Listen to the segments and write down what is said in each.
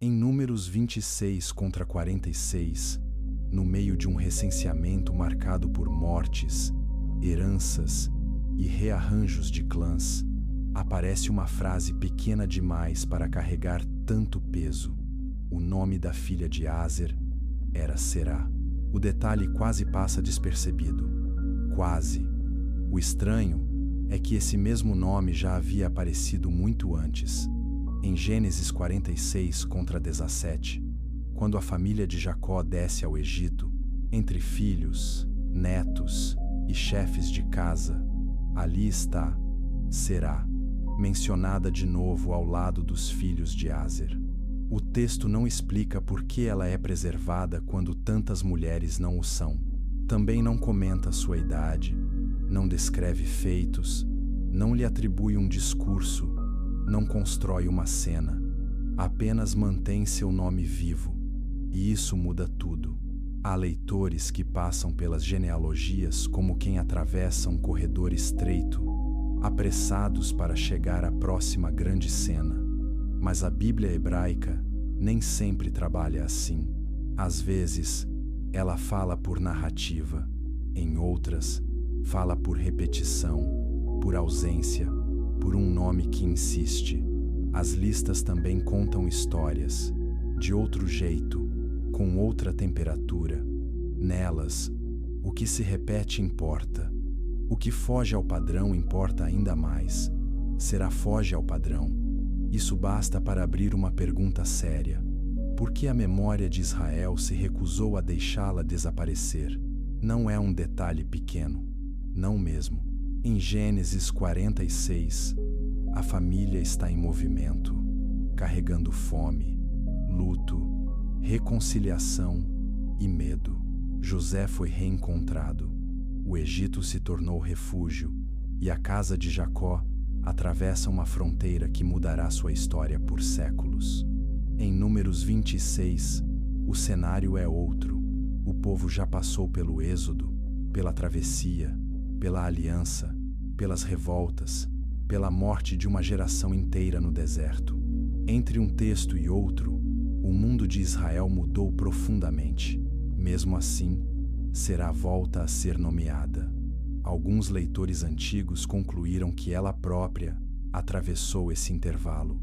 Em Números 26 contra 46, no meio de um recenseamento marcado por mortes, heranças e rearranjos de clãs, aparece uma frase pequena demais para carregar tanto peso. O nome da filha de Aser era Será. O detalhe quase passa despercebido. Quase. O estranho é que esse mesmo nome já havia aparecido muito antes. Em Gênesis 46 contra 17, quando a família de Jacó desce ao Egito, entre filhos, netos e chefes de casa, ali está Será, mencionada de novo ao lado dos filhos de Aser. O texto não explica por que ela é preservada quando tantas mulheres não o são. Também não comenta sua idade, não descreve feitos, não lhe atribui um discurso, não constrói uma cena, apenas mantém seu nome vivo. E isso muda tudo. Há leitores que passam pelas genealogias como quem atravessa um corredor estreito, apressados para chegar à próxima grande cena. Mas a Bíblia hebraica nem sempre trabalha assim. Às vezes, ela fala por narrativa, em outras, fala por repetição, por ausência, por um nome que insiste. As listas também contam histórias, de outro jeito, com outra temperatura. Nelas, o que se repete importa. O que foge ao padrão importa ainda mais. Será foge ao padrão. Isso basta para abrir uma pergunta séria. Por que a memória de Israel se recusou a deixá-la desaparecer? Não é um detalhe pequeno. Não mesmo. Em Gênesis 46, a família está em movimento, carregando fome, luto, reconciliação e medo. José foi reencontrado, o Egito se tornou refúgio e a casa de Jacó atravessa uma fronteira que mudará sua história por séculos. Em Números 26, o cenário é outro. O povo já passou pelo êxodo, pela travessia, pela aliança, pelas revoltas, pela morte de uma geração inteira no deserto. Entre um texto e outro, o mundo de Israel mudou profundamente. Mesmo assim, Será volta a ser nomeada. Alguns leitores antigos concluíram que ela própria atravessou esse intervalo.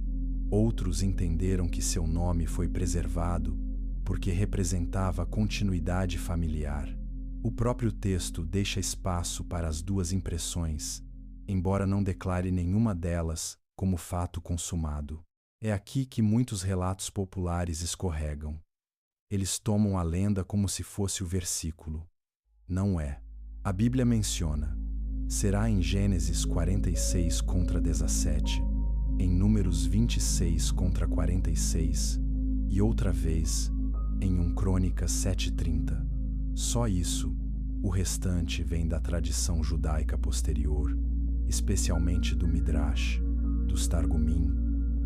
Outros entenderam que seu nome foi preservado porque representava a continuidade familiar. O próprio texto deixa espaço para as duas impressões, embora não declare nenhuma delas como fato consumado. É aqui que muitos relatos populares escorregam. Eles tomam a lenda como se fosse o versículo. Não é. A Bíblia menciona. Será em Gênesis 46 contra 17, em Números 26 contra 46 e outra vez em 1 Crônicas 7:30. Só isso. O restante vem da tradição judaica posterior, especialmente do Midrash, dos Targumim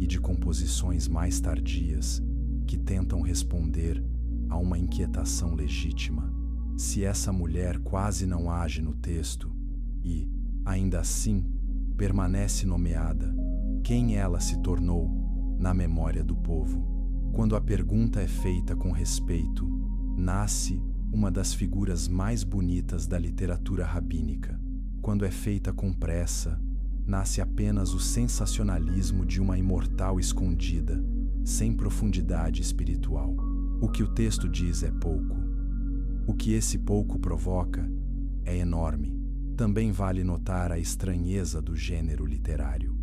e de composições mais tardias que tentam responder a uma inquietação legítima. Se essa mulher quase não age no texto e, ainda assim, permanece nomeada, quem ela se tornou na memória do povo? Quando a pergunta é feita com respeito, nasce uma das figuras mais bonitas da literatura rabínica. Quando é feita com pressa, nasce apenas o sensacionalismo de uma imortal escondida, sem profundidade espiritual. O que o texto diz é pouco. O que esse pouco provoca é enorme. Também vale notar a estranheza do gênero literário.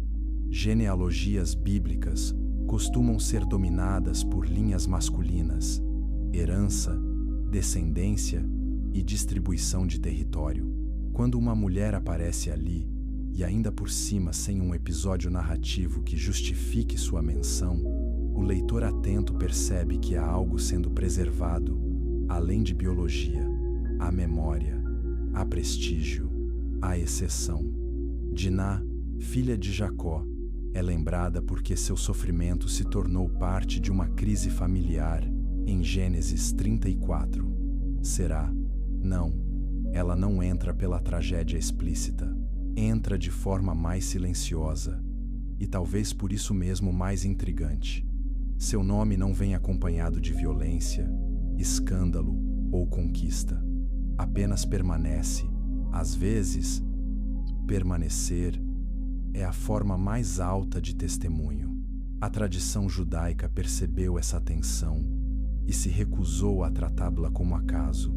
Genealogias bíblicas costumam ser dominadas por linhas masculinas, herança, descendência e distribuição de território. Quando uma mulher aparece ali, e ainda por cima sem um episódio narrativo que justifique sua menção, o leitor atento percebe que há algo sendo preservado, além de biologia, há memória, há prestígio, há exceção. Diná, filha de Jacó, é lembrada porque seu sofrimento se tornou parte de uma crise familiar em Gênesis 34. Será? Não. Ela não entra pela tragédia explícita. Entra de forma mais silenciosa e talvez por isso mesmo mais intrigante. Seu nome não vem acompanhado de violência, escândalo ou conquista. Apenas permanece. Às vezes, permanecer é a forma mais alta de testemunho. A tradição judaica percebeu essa tensão e se recusou a tratá-la como acaso.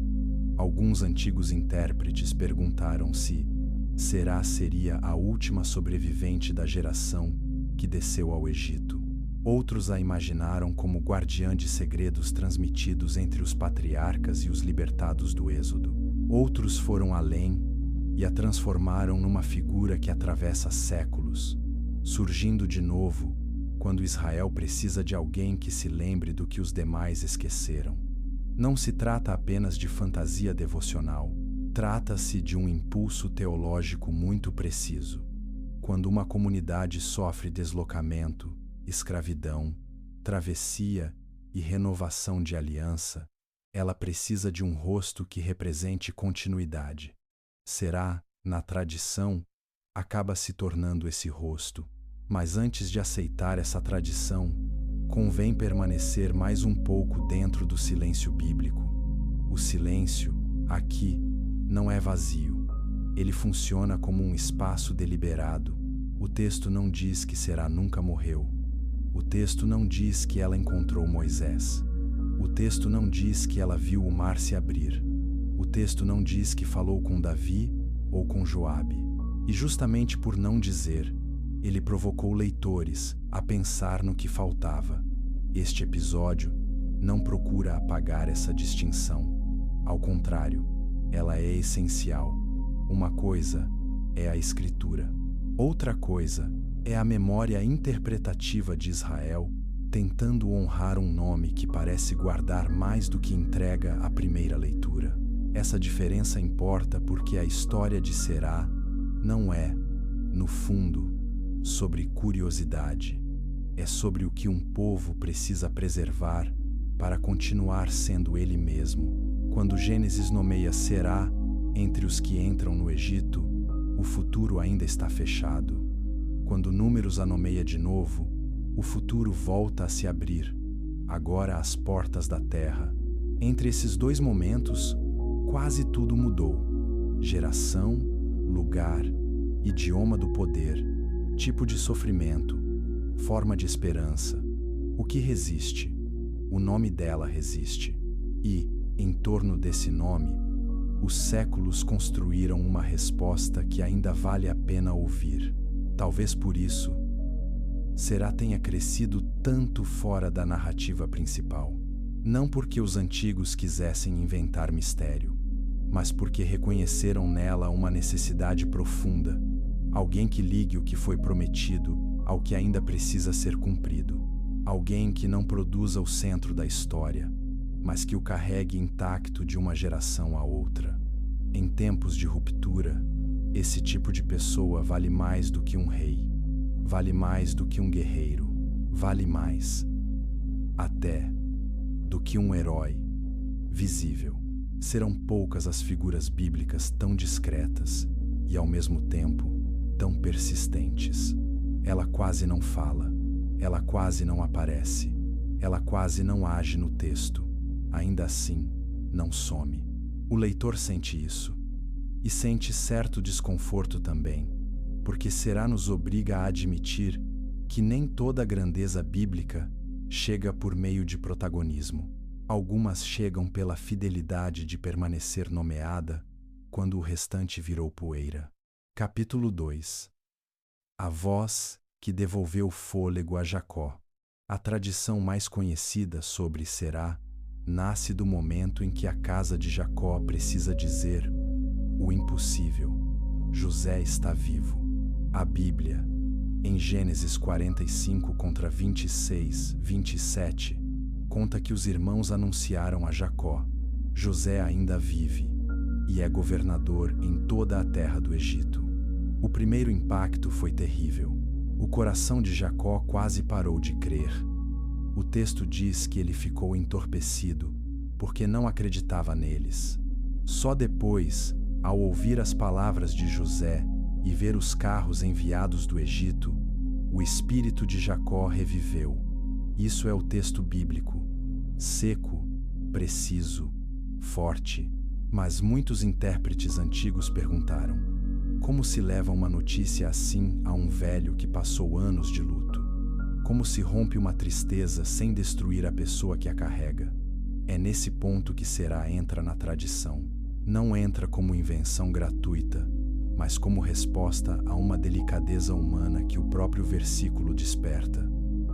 Alguns antigos intérpretes perguntaram se Será seria a última sobrevivente da geração que desceu ao Egito. Outros a imaginaram como guardiã de segredos transmitidos entre os patriarcas e os libertados do Êxodo. Outros foram além e a transformaram numa figura que atravessa séculos, surgindo de novo quando Israel precisa de alguém que se lembre do que os demais esqueceram. Não se trata apenas de fantasia devocional. Trata-se de um impulso teológico muito preciso. Quando uma comunidade sofre deslocamento, escravidão, travessia e renovação de aliança, ela precisa de um rosto que represente continuidade. Será, na tradição, acaba se tornando esse rosto. Mas antes de aceitar essa tradição, convém permanecer mais um pouco dentro do silêncio bíblico. O silêncio, aqui, não é vazio. Ele funciona como um espaço deliberado. O texto não diz que Será nunca morreu. O texto não diz que ela encontrou Moisés. O texto não diz que ela viu o mar se abrir. O texto não diz que falou com Davi ou com Joabe. E justamente por não dizer, ele provocou leitores a pensar no que faltava. Este episódio não procura apagar essa distinção. Ao contrário, ela é essencial. Uma coisa é a Escritura. Outra coisa é a memória interpretativa de Israel, tentando honrar um nome que parece guardar mais do que entrega à primeira leitura. Essa diferença importa porque a história de Será não é, no fundo, sobre curiosidade. É sobre o que um povo precisa preservar para continuar sendo ele mesmo. Quando Gênesis nomeia Será entre os que entram no Egito, o futuro ainda está fechado. Quando Números a nomeia de novo, o futuro volta a se abrir, agora às portas da terra. Entre esses dois momentos, quase tudo mudou. Geração, lugar, idioma do poder, tipo de sofrimento, forma de esperança. O que resiste? O nome dela resiste. E, em torno desse nome, os séculos construíram uma resposta que ainda vale a pena ouvir. Talvez por isso, Será tenha crescido tanto fora da narrativa principal. Não porque os antigos quisessem inventar mistério, mas porque reconheceram nela uma necessidade profunda, alguém que ligue o que foi prometido ao que ainda precisa ser cumprido, alguém que não produza o centro da história, mas que o carregue intacto de uma geração a outra. Em tempos de ruptura, esse tipo de pessoa vale mais do que um rei, vale mais do que um guerreiro, vale mais, até, do que um herói visível. Serão poucas as figuras bíblicas tão discretas e, ao mesmo tempo, tão persistentes. Ela quase não fala, ela quase não aparece, ela quase não age no texto. Ainda assim, não some. O leitor sente isso. E sente certo desconforto também, porque Será nos obriga a admitir que nem toda a grandeza bíblica chega por meio de protagonismo. Algumas chegam pela fidelidade de permanecer nomeada quando o restante virou poeira. Capítulo 2. A voz que devolveu fôlego a Jacó. A tradição mais conhecida sobre Será nasce do momento em que a casa de Jacó precisa dizer o impossível. José está vivo. A Bíblia, em Gênesis 45 contra 26, 27, conta que os irmãos anunciaram a Jacó: José ainda vive e é governador em toda a terra do Egito. O primeiro impacto foi terrível. O coração de Jacó quase parou de crer. O texto diz que ele ficou entorpecido, porque não acreditava neles. Só depois, ao ouvir as palavras de José e ver os carros enviados do Egito, o espírito de Jacó reviveu. Isso é o texto bíblico, seco, preciso, forte. Mas muitos intérpretes antigos perguntaram: como se leva uma notícia assim a um velho que passou anos de luto? Como se rompe uma tristeza sem destruir a pessoa que a carrega? É nesse ponto que Será entra na tradição. Não entra como invenção gratuita, mas como resposta a uma delicadeza humana que o próprio versículo desperta.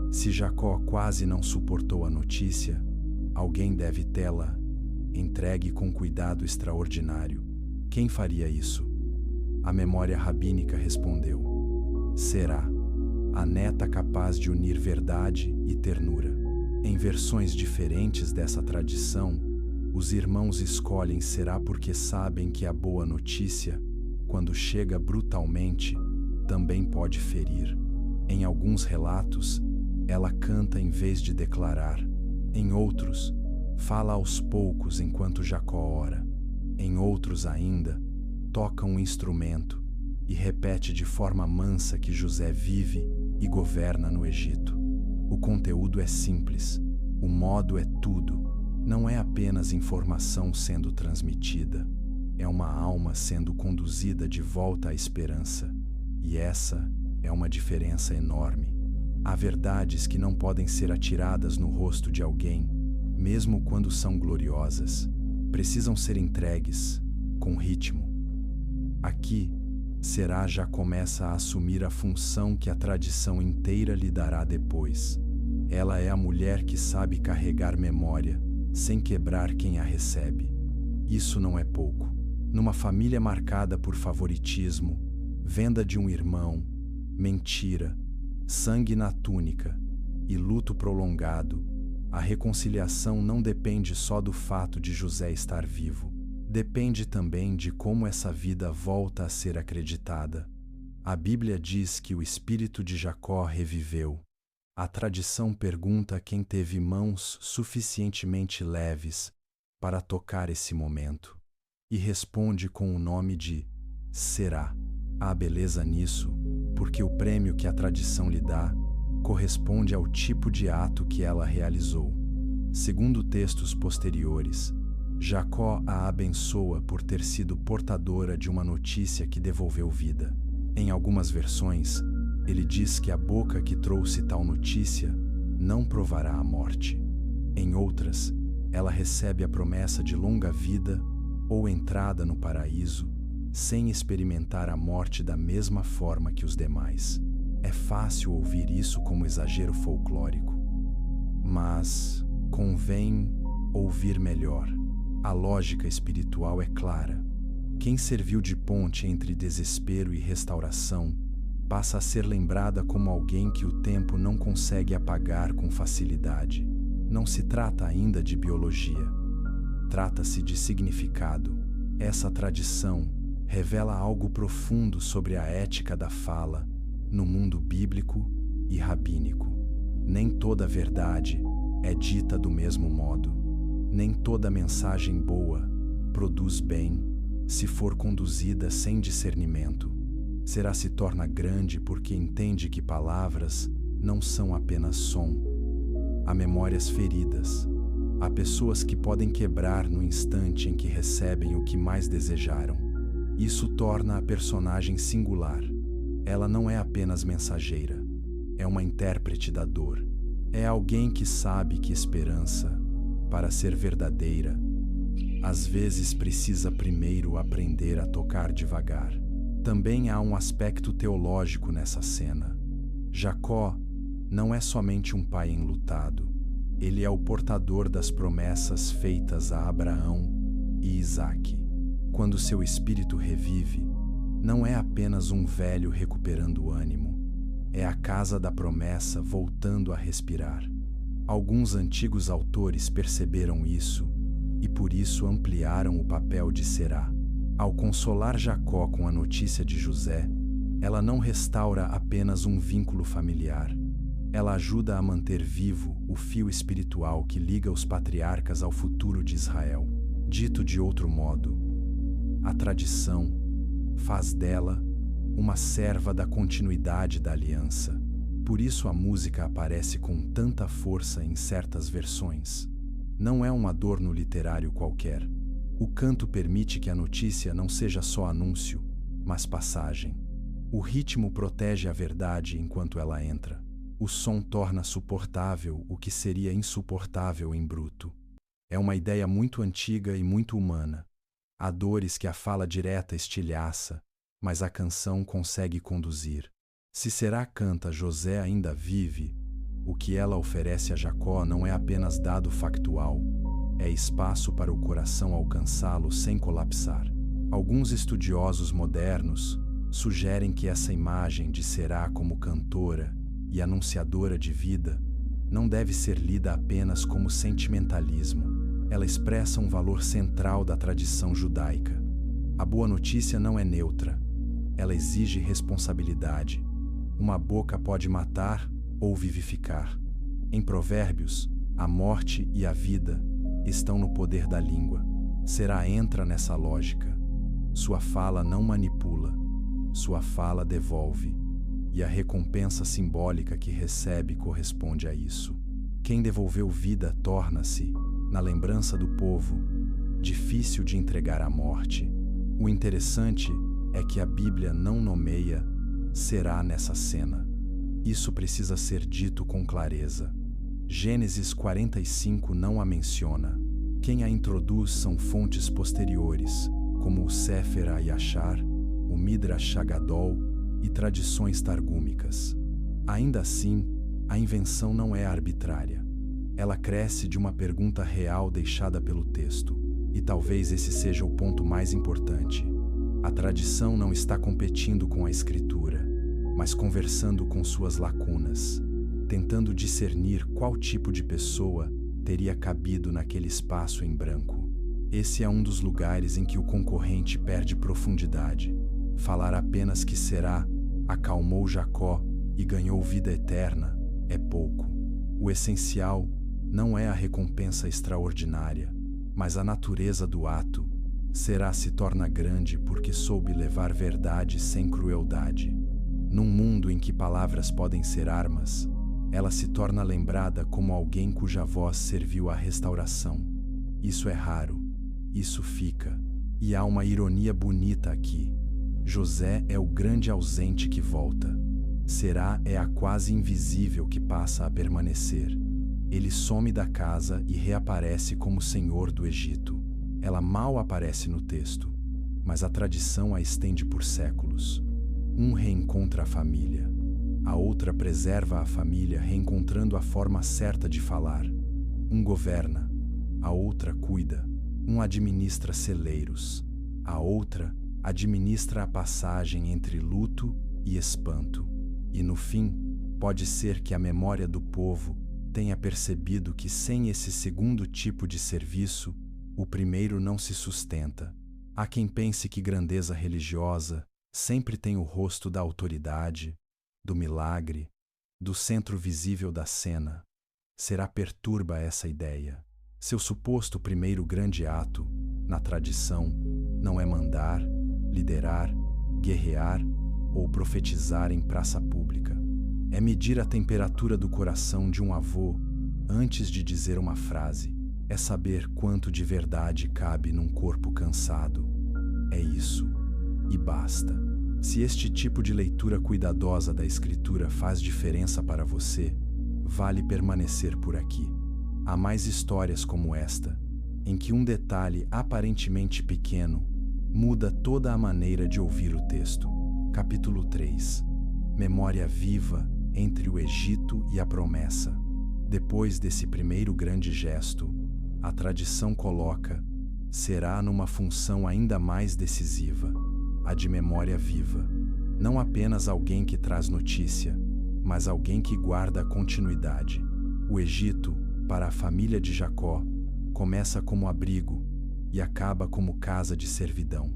Se Jacó quase não suportou a notícia, alguém deve tê-la entregue com cuidado extraordinário. Quem faria isso? A memória rabínica respondeu: Será, a neta capaz de unir verdade e ternura. Em versões diferentes dessa tradição, os irmãos escolhem Será porque sabem que a boa notícia, quando chega brutalmente, também pode ferir. Em alguns relatos, ela canta em vez de declarar. Em outros, fala aos poucos enquanto Jacó ora. Em outros ainda, toca um instrumento e repete de forma mansa que José vive e governa no Egito. O conteúdo é simples, o modo é tudo. Não é apenas informação sendo transmitida, é uma alma sendo conduzida de volta à esperança. E essa é uma diferença enorme. Há verdades que não podem ser atiradas no rosto de alguém, mesmo quando são gloriosas. Precisam ser entregues com ritmo. Aqui, Será já começa a assumir a função que a tradição inteira lhe dará depois. Ela é a mulher que sabe carregar memória, sem quebrar quem a recebe. Isso não é pouco. Numa família marcada por favoritismo, venda de um irmão, mentira, sangue na túnica e luto prolongado, a reconciliação não depende só do fato de José estar vivo. Depende também de como essa vida volta a ser acreditada. A Bíblia diz que o espírito de Jacó reviveu. A tradição pergunta quem teve mãos suficientemente leves para tocar esse momento, e responde com o nome de Será. Há beleza nisso, porque o prêmio que a tradição lhe dá corresponde ao tipo de ato que ela realizou. Segundo textos posteriores, Jacó a abençoa por ter sido portadora de uma notícia que devolveu vida. Em algumas versões, ele diz que a boca que trouxe tal notícia não provará a morte. Em outras, ela recebe a promessa de longa vida ou entrada no paraíso, sem experimentar a morte da mesma forma que os demais. É fácil ouvir isso como exagero folclórico, mas convém ouvir melhor. A lógica espiritual é clara. Quem serviu de ponte entre desespero e restauração passa a ser lembrada como alguém que o tempo não consegue apagar com facilidade. Não se trata ainda de biologia. Trata-se de significado. Essa tradição revela algo profundo sobre a ética da fala no mundo bíblico e rabínico. Nem toda verdade é dita do mesmo modo. Nem toda mensagem boa produz bem se for conduzida sem discernimento. Será se torna grande porque entende que palavras não são apenas som. Há memórias feridas. Há pessoas que podem quebrar no instante em que recebem o que mais desejaram. Isso torna a personagem singular. Ela não é apenas mensageira. É uma intérprete da dor. É alguém que sabe que esperança, para ser verdadeira, às vezes precisa primeiro aprender a tocar devagar. Também há um aspecto teológico nessa cena. Jacó não é somente um pai enlutado. Ele é o portador das promessas feitas a Abraão e Isaque. Quando seu espírito revive, não é apenas um velho recuperando o ânimo. É a casa da promessa voltando a respirar. Alguns antigos autores perceberam isso e por isso ampliaram o papel de Será. Ao consolar Jacó com a notícia de José, ela não restaura apenas um vínculo familiar. Ela ajuda a manter vivo o fio espiritual que liga os patriarcas ao futuro de Israel. Dito de outro modo, a tradição faz dela uma serva da continuidade da aliança. Por isso a música aparece com tanta força em certas versões. Não é um adorno literário qualquer. O canto permite que a notícia não seja só anúncio, mas passagem. O ritmo protege a verdade enquanto ela entra. O som torna suportável o que seria insuportável em bruto. É uma ideia muito antiga e muito humana. Há dores que a fala direta estilhaça, mas a canção consegue conduzir. Se Será canta José ainda vive, o que ela oferece a Jacó não é apenas dado factual, é espaço para o coração alcançá-lo sem colapsar. Alguns estudiosos modernos sugerem que essa imagem de Será como cantora e anunciadora de vida não deve ser lida apenas como sentimentalismo. Ela expressa um valor central da tradição judaica. A boa notícia não é neutra. Ela exige responsabilidade. Uma boca pode matar ou vivificar. Em Provérbios, a morte e a vida estão no poder da língua. Será entra nessa lógica. Sua fala não manipula, sua fala devolve. E a recompensa simbólica que recebe corresponde a isso. Quem devolveu vida torna-se, na lembrança do povo, difícil de entregar à morte. O interessante é que a Bíblia não nomeia Será nessa cena. Isso precisa ser dito com clareza. Gênesis 45 não a menciona. Quem a introduz são fontes posteriores, como o Sefer HaYashar, o Midrash Hagadol e tradições targúmicas. Ainda assim, a invenção não é arbitrária. Ela cresce de uma pergunta real deixada pelo texto, e talvez esse seja o ponto mais importante. A tradição não está competindo com a escritura, mas conversando com suas lacunas, tentando discernir qual tipo de pessoa teria cabido naquele espaço em branco. Esse é um dos lugares em que o concorrente perde profundidade. Falar apenas que Será acalmou Jacó e ganhou vida eterna é pouco. O essencial não é a recompensa extraordinária, mas a natureza do ato. Será se torna grande porque soube levar verdade sem crueldade. Num mundo em que palavras podem ser armas, ela se torna lembrada como alguém cuja voz serviu à restauração. Isso é raro, isso fica, e há uma ironia bonita aqui. José é o grande ausente que volta. Será é a quase invisível que passa a permanecer. Ele some da casa e reaparece como senhor do Egito. Ela mal aparece no texto, mas a tradição a estende por séculos. Um reencontra a família, a outra preserva a família reencontrando a forma certa de falar. Um governa, a outra cuida. Um administra celeiros, a outra administra a passagem entre luto e espanto. E no fim, pode ser que a memória do povo tenha percebido que sem esse segundo tipo de serviço, o primeiro não se sustenta. Há quem pense que grandeza religiosa sempre tem o rosto da autoridade, do milagre, do centro visível da cena. Será perturba essa ideia. Seu suposto primeiro grande ato, na tradição, não é mandar, liderar, guerrear ou profetizar em praça pública. É medir a temperatura do coração de um avô antes de dizer uma frase. É saber quanto de verdade cabe num corpo cansado. É isso. E basta. Se este tipo de leitura cuidadosa da Escritura faz diferença para você, vale permanecer por aqui. Há mais histórias como esta, em que um detalhe aparentemente pequeno muda toda a maneira de ouvir o texto. Capítulo 3. Memória viva entre o Egito e a promessa. Depois desse primeiro grande gesto, a tradição coloca Será numa função ainda mais decisiva, a de memória viva. Não apenas alguém que traz notícia, mas alguém que guarda a continuidade. O Egito, para a família de Jacó, começa como abrigo e acaba como casa de servidão.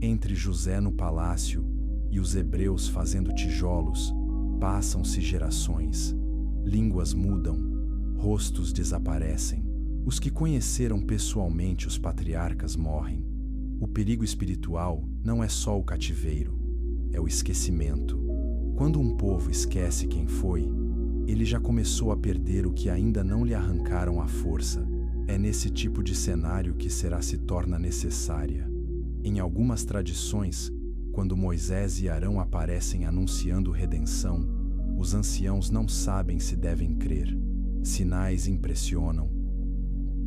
Entre José no palácio e os hebreus fazendo tijolos, passam-se gerações. Línguas mudam, rostos desaparecem. Os que conheceram pessoalmente os patriarcas morrem. O perigo espiritual não é só o cativeiro, é o esquecimento. Quando um povo esquece quem foi, ele já começou a perder o que ainda não lhe arrancaram à força. É nesse tipo de cenário que Será se torna necessária. Em algumas tradições, quando Moisés e Arão aparecem anunciando redenção, os anciãos não sabem se devem crer. Sinais impressionam,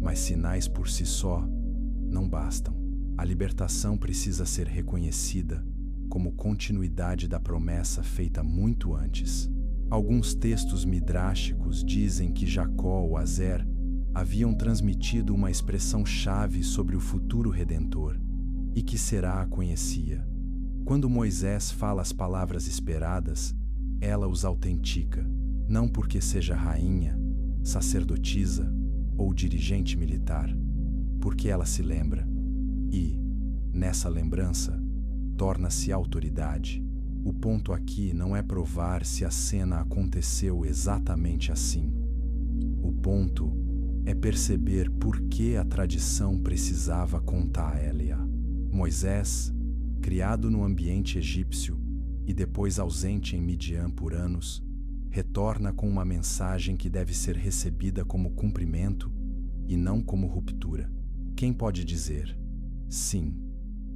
mas sinais por si só não bastam. A libertação precisa ser reconhecida como continuidade da promessa feita muito antes. Alguns textos midráshicos dizem que Jacó ou Azer haviam transmitido uma expressão-chave sobre o futuro redentor e que Será a conhecia. Quando Moisés fala as palavras esperadas, ela os autentica, não porque seja rainha, sacerdotisa ou dirigente militar, porque ela se lembra e, nessa lembrança, torna-se autoridade. O ponto aqui não é provar se a cena aconteceu exatamente assim. O ponto é perceber por que a tradição precisava contar a ela. Moisés, criado no ambiente egípcio e depois ausente em Midian por anos, retorna com uma mensagem que deve ser recebida como cumprimento e não como ruptura. Quem pode dizer: sim,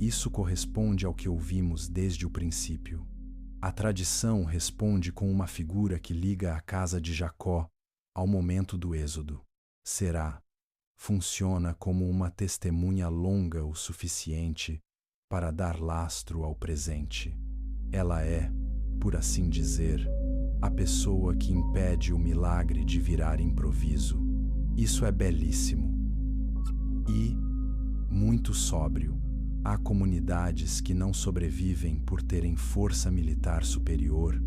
isso corresponde ao que ouvimos desde o princípio? A tradição responde com uma figura que liga a casa de Jacó ao momento do êxodo. Será funciona como uma testemunha longa o suficiente para dar lastro ao presente. Ela é, por assim dizer, a pessoa que impede o milagre de virar improviso. Isso é belíssimo e muito sóbrio. Há comunidades que não sobrevivem por terem força militar superior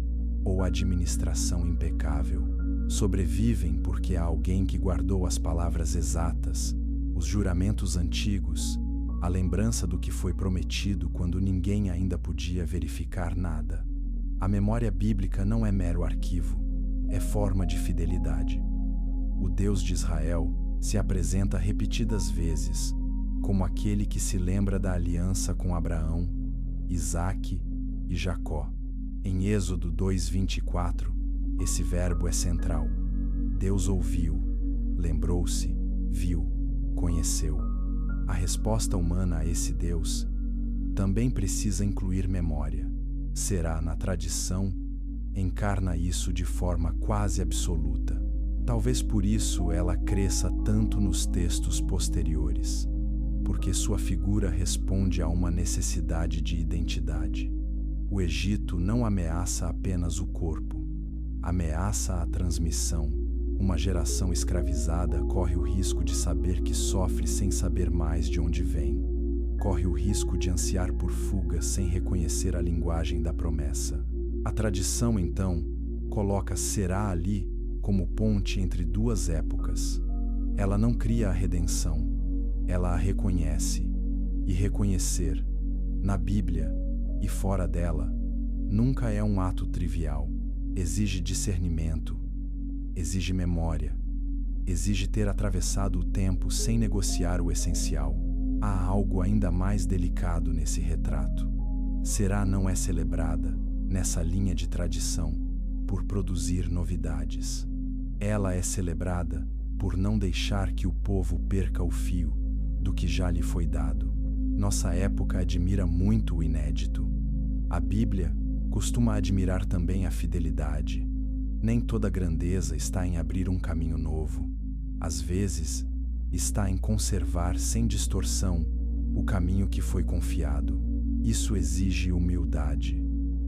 ou administração impecável. Sobrevivem porque há alguém que guardou as palavras exatas, os juramentos antigos, a lembrança do que foi prometido quando ninguém ainda podia verificar nada. A memória bíblica não é mero arquivo, é forma de fidelidade. O Deus de Israel se apresenta repetidas vezes como aquele que se lembra da aliança com Abraão, Isaque e Jacó. Em Êxodo 2:24, esse verbo é central. Deus ouviu, lembrou-se, viu, conheceu. A resposta humana a esse Deus também precisa incluir memória. Será, na tradição, encarna isso de forma quase absoluta. Talvez por isso ela cresça tanto nos textos posteriores, porque sua figura responde a uma necessidade de identidade. O Egito não ameaça apenas o corpo, ameaça a transmissão. Uma geração escravizada corre o risco de saber que sofre sem saber mais de onde vem. Corre o risco de ansiar por fuga sem reconhecer a linguagem da promessa. A tradição, então, coloca Será ali como ponte entre duas épocas. Ela não cria a redenção, ela a reconhece. E reconhecer, na Bíblia e fora dela, nunca é um ato trivial. Exige discernimento, exige memória, exige ter atravessado o tempo sem negociar o essencial. Há algo ainda mais delicado nesse retrato. Será não é celebrada, nessa linha de tradição, por produzir novidades. Ela é celebrada por não deixar que o povo perca o fio do que já lhe foi dado. Nossa época admira muito o inédito. A Bíblia costuma admirar também a fidelidade. Nem toda grandeza está em abrir um caminho novo. Às vezes, está em conservar sem distorção o caminho que foi confiado. Isso exige humildade,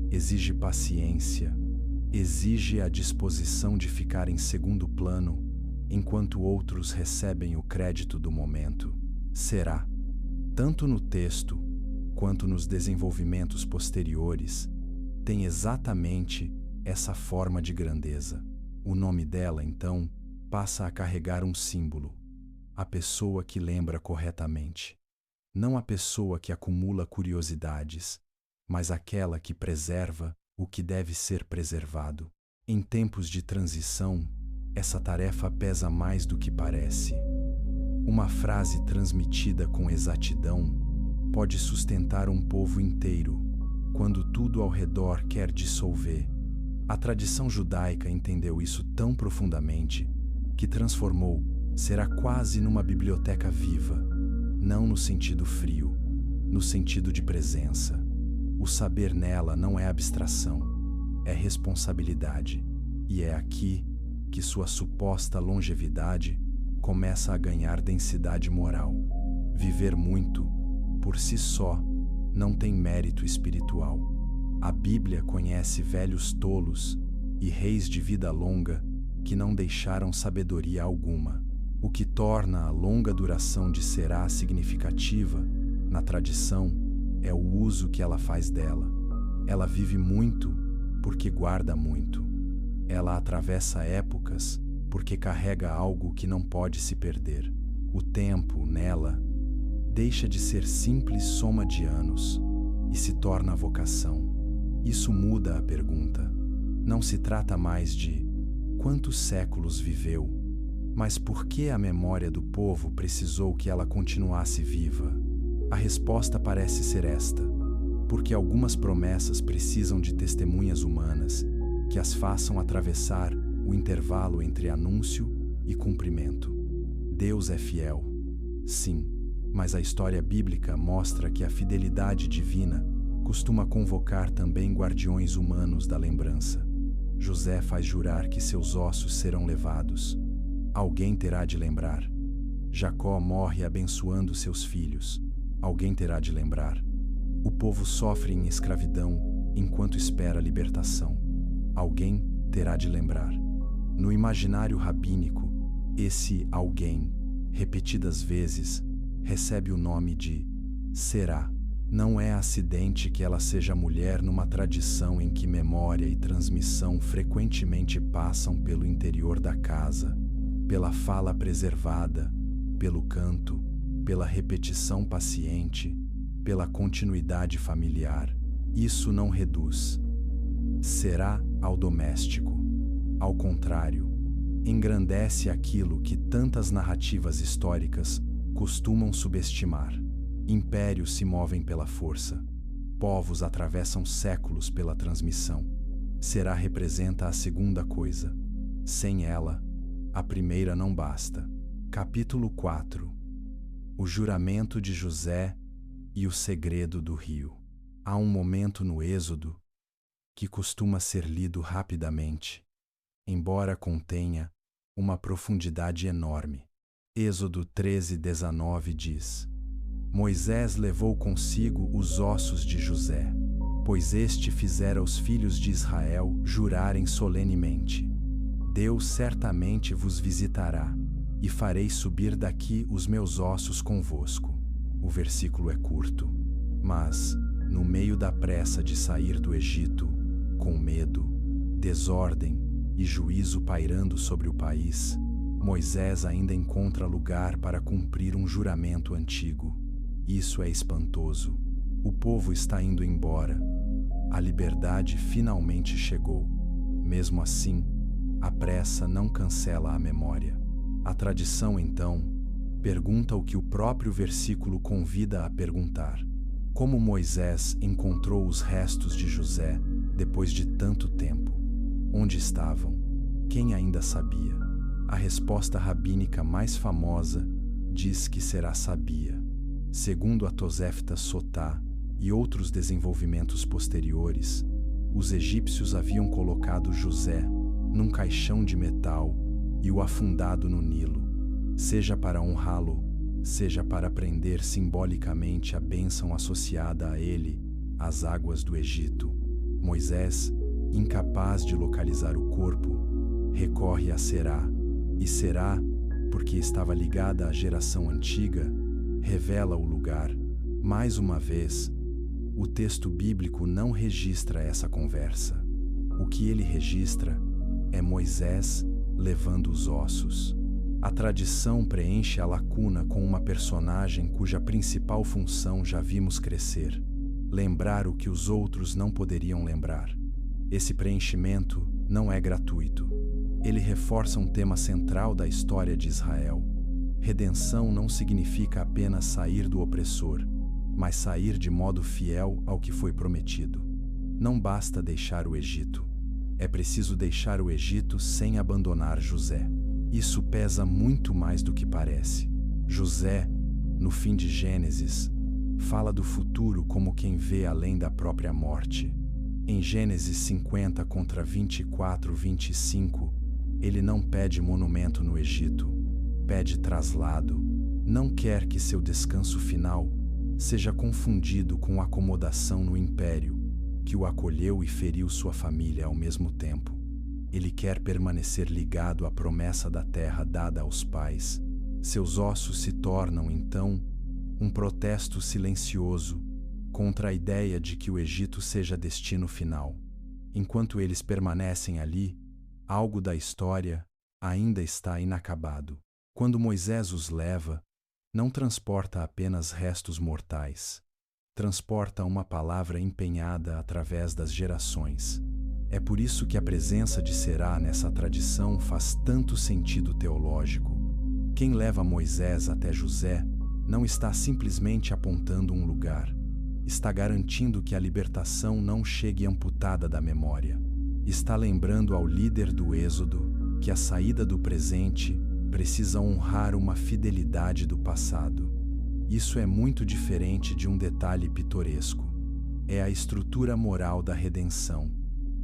exige paciência, exige a disposição de ficar em segundo plano enquanto outros recebem o crédito do momento. Será, tanto no texto quanto nos desenvolvimentos posteriores, tem exatamente essa forma de grandeza. O nome dela, então, passa a carregar um símbolo: a pessoa que lembra corretamente. Não a pessoa que acumula curiosidades, mas aquela que preserva o que deve ser preservado. Em tempos de transição, essa tarefa pesa mais do que parece. Uma frase transmitida com exatidão pode sustentar um povo inteiro, quando tudo ao redor quer dissolver A tradição judaica entendeu isso tão profundamente que transformou Será quase numa biblioteca viva, não no sentido frio, no sentido de presença. O saber nela não é abstração, é responsabilidade, e é aqui que sua suposta longevidade começa a ganhar densidade moral. Viver muito, por si só, não tem mérito espiritual. A Bíblia conhece velhos tolos e reis de vida longa que não deixaram sabedoria alguma. O que torna a longa duração de Será significativa, na tradição, é o uso que ela faz dela. Ela vive muito porque guarda muito. Ela atravessa épocas porque carrega algo que não pode se perder. O tempo, nela, deixa de ser simples soma de anos e se torna vocação. Isso muda a pergunta. Não se trata mais de quantos séculos viveu, mas por que a memória do povo precisou que ela continuasse viva? A resposta parece ser esta: porque algumas promessas precisam de testemunhas humanas que as façam atravessar o intervalo entre anúncio e cumprimento. Deus é fiel, sim, mas a história bíblica mostra que a fidelidade divina costuma convocar também guardiões humanos da lembrança. José faz jurar que seus ossos serão levados. Alguém terá de lembrar. Jacó morre abençoando seus filhos. Alguém terá de lembrar. O povo sofre em escravidão enquanto espera a libertação. Alguém terá de lembrar. No imaginário rabínico, esse alguém, repetidas vezes, recebe o nome de Será. Não é acidente que ela seja mulher numa tradição em que memória e transmissão frequentemente passam pelo interior da casa, pela fala preservada, pelo canto, pela repetição paciente, pela continuidade familiar. Isso não reduz Será ao doméstico. Ao contrário, engrandece aquilo que tantas narrativas históricas costumam subestimar. Impérios se movem pela força. Povos atravessam séculos pela transmissão. Será representa a segunda coisa. Sem ela, a primeira não basta. Capítulo 4. O juramento de José e o segredo do rio. Há um momento no Êxodo que costuma ser lido rapidamente, embora contenha uma profundidade enorme. Êxodo 13:19 diz: Moisés levou consigo os ossos de José, pois este fizera os filhos de Israel jurarem solenemente: Deus certamente vos visitará, e farei subir daqui os meus ossos convosco. O versículo é curto, mas, no meio da pressa de sair do Egito, com medo, desordem e juízo pairando sobre o país, Moisés ainda encontra lugar para cumprir um juramento antigo. Isso é espantoso. O povo está indo embora. A liberdade finalmente chegou. Mesmo assim, a pressa não cancela a memória. A tradição, então, pergunta o que o próprio versículo convida a perguntar: como Moisés encontrou os restos de José depois de tanto tempo? Onde estavam? Quem ainda sabia? A resposta rabínica mais famosa diz que Será sabia. Segundo a Tosefta Sotá e outros desenvolvimentos posteriores, os egípcios haviam colocado José num caixão de metal e o afundado no Nilo, seja para honrá-lo, seja para prender simbolicamente a bênção associada a ele, as águas do Egito. Moisés, incapaz de localizar o corpo, recorre a Será, e Será, porque estava ligada à geração antiga, revela o lugar. Mais uma vez, o texto bíblico não registra essa conversa. O que ele registra é Moisés levando os ossos. A tradição preenche a lacuna com uma personagem cuja principal função já vimos crescer: lembrar o que os outros não poderiam lembrar. Esse preenchimento não é gratuito. Ele reforça um tema central da história de Israel. Redenção não significa apenas sair do opressor, mas sair de modo fiel ao que foi prometido. Não basta deixar o Egito. É preciso deixar o Egito sem abandonar José. Isso pesa muito mais do que parece. José, no fim de Gênesis, fala do futuro como quem vê além da própria morte. Em Gênesis 50 contra 24, 25, ele não pede monumento no Egito, pede traslado. Não quer que seu descanso final seja confundido com acomodação no império, que o acolheu e feriu sua família ao mesmo tempo. Ele quer permanecer ligado à promessa da terra dada aos pais. Seus ossos se tornam, então, um protesto silencioso contra a ideia de que o Egito seja destino final. Enquanto eles permanecem ali, algo da história ainda está inacabado. Quando Moisés os leva, não transporta apenas restos mortais, transporta uma palavra empenhada através das gerações. É por isso que a presença de Será nessa tradição faz tanto sentido teológico. Quem leva Moisés até José não está simplesmente apontando um lugar, está garantindo que a libertação não chegue amputada da memória. Está lembrando ao líder do Êxodo que a saída do presente precisa honrar uma fidelidade do passado. Isso é muito diferente de um detalhe pitoresco. É a estrutura moral da redenção.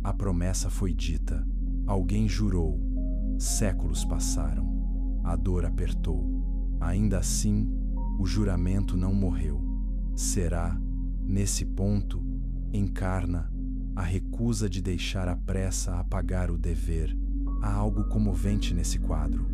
A promessa foi dita, alguém jurou, séculos passaram, a dor apertou. Ainda assim, o juramento não morreu. Será, nesse ponto, encarna a recusa de deixar a pressa apagar o dever. Há algo comovente nesse quadro.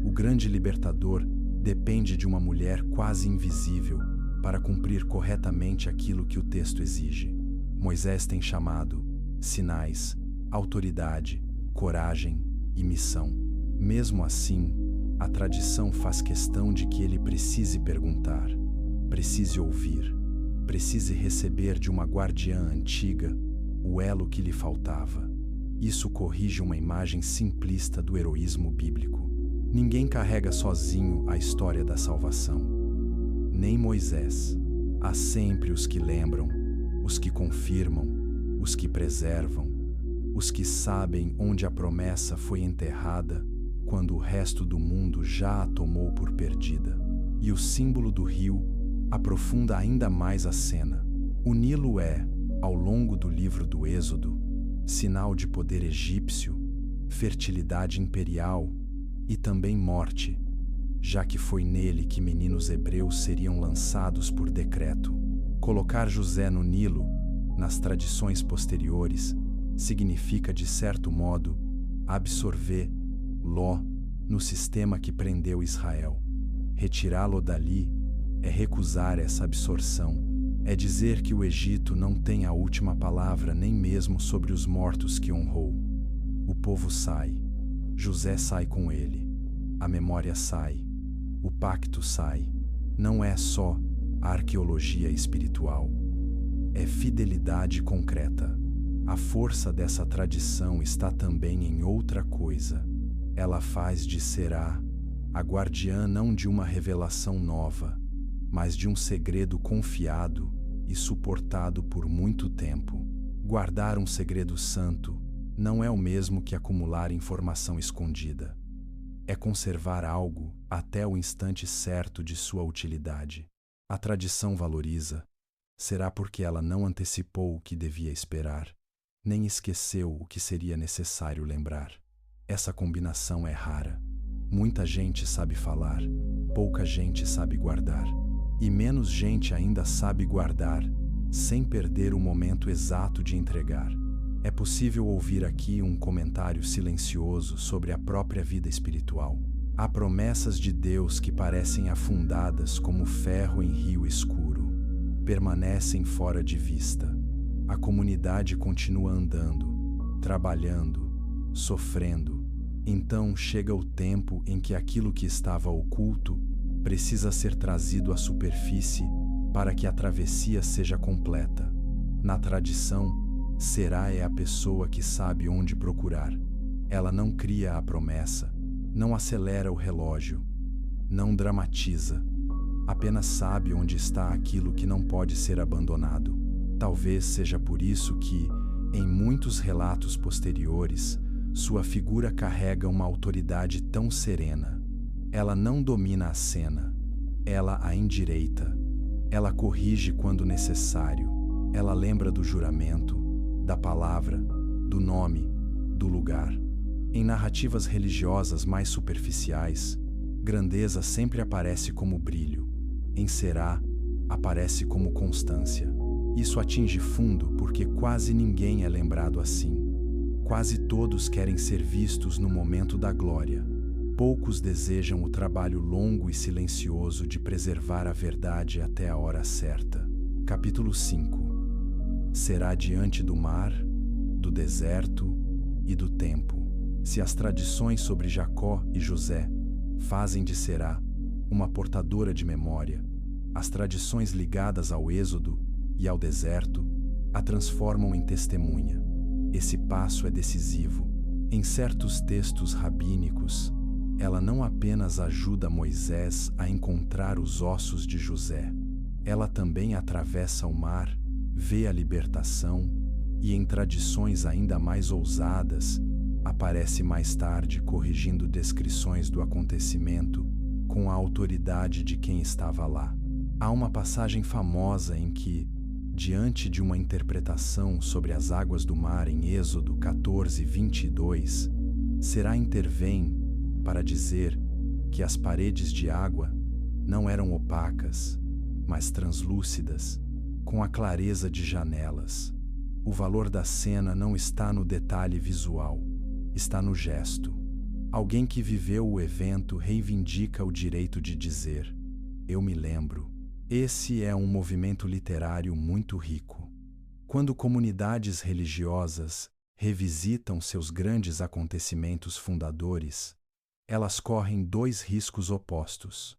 O grande libertador depende de uma mulher quase invisível para cumprir corretamente aquilo que o texto exige. Moisés tem chamado, sinais, autoridade, coragem e missão. Mesmo assim, a tradição faz questão de que ele precise perguntar, precise ouvir, precise receber de uma guardiã antiga o elo que lhe faltava. Isso corrige uma imagem simplista do heroísmo bíblico. Ninguém carrega sozinho a história da salvação. Nem Moisés. Há sempre os que lembram, os que confirmam, os que preservam, os que sabem onde a promessa foi enterrada quando o resto do mundo já a tomou por perdida. E o símbolo do rio aprofunda ainda mais a cena. O Nilo é, ao longo do livro do Êxodo, sinal de poder egípcio, fertilidade imperial e também morte, já que foi nele que meninos hebreus seriam lançados por decreto. Colocar José no Nilo, nas tradições posteriores, significa, de certo modo, absorver Ló no sistema que prendeu Israel. Retirá-lo dali é recusar essa absorção, é dizer que o Egito não tem a última palavra nem mesmo sobre os mortos que honrou. O povo sai, José sai com ele, a memória sai, o pacto sai. Não é só a arqueologia espiritual, é fidelidade concreta. A força dessa tradição está também em outra coisa. Ela faz de Será a guardiã não de uma revelação nova, mas de um segredo confiado e suportado por muito tempo. Guardar um segredo santo não é o mesmo que acumular informação escondida. É conservar algo até o instante certo de sua utilidade. A tradição valoriza, será porque ela não antecipou o que devia esperar, nem esqueceu o que seria necessário lembrar. Essa combinação é rara. Muita gente sabe falar, pouca gente sabe guardar. E menos gente ainda sabe guardar, sem perder o momento exato de entregar. É possível ouvir aqui um comentário silencioso sobre a própria vida espiritual. Há promessas de Deus que parecem afundadas como ferro em rio escuro. Permanecem fora de vista. A comunidade continua andando, trabalhando, sofrendo. Então chega o tempo em que aquilo que estava oculto precisa ser trazido à superfície para que a travessia seja completa. Na tradição, Será é a pessoa que sabe onde procurar. Ela não cria a promessa, não acelera o relógio, não dramatiza. Apenas sabe onde está aquilo que não pode ser abandonado. Talvez seja por isso que, Em muitos relatos posteriores, sua figura carrega uma autoridade tão serena. Ela não domina a cena, ela a endireita. Ela corrige quando necessário. Ela lembra do juramento, da palavra, do nome, do lugar. Em narrativas religiosas mais superficiais, grandeza sempre aparece como brilho. Em Será, aparece como constância. Isso atinge fundo porque quase ninguém é lembrado assim. Quase todos querem ser vistos no momento da glória. Poucos desejam o trabalho longo e silencioso de preservar a verdade até a hora certa. Capítulo 5. Será diante do mar, do deserto e do tempo. Se as tradições sobre Jacó e José fazem de Será uma portadora de memória, as tradições ligadas ao Êxodo e ao deserto a transformam em testemunha. Esse passo é decisivo. Em certos textos rabínicos, ela não apenas ajuda Moisés a encontrar os ossos de José, ela também atravessa o mar, vê a libertação e, em tradições ainda mais ousadas, aparece mais tarde corrigindo descrições do acontecimento com a autoridade de quem estava lá. Há uma passagem famosa em que, diante de uma interpretação sobre as águas do mar em Êxodo 14:22, Será intervém para dizer que as paredes de água não eram opacas, mas translúcidas, com a clareza de janelas. O valor da cena não está no detalhe visual, está no gesto. Alguém que viveu o evento reivindica o direito de dizer: "Eu me lembro." Esse é um movimento literário muito rico. Quando comunidades religiosas revisitam seus grandes acontecimentos fundadores, elas correm dois riscos opostos.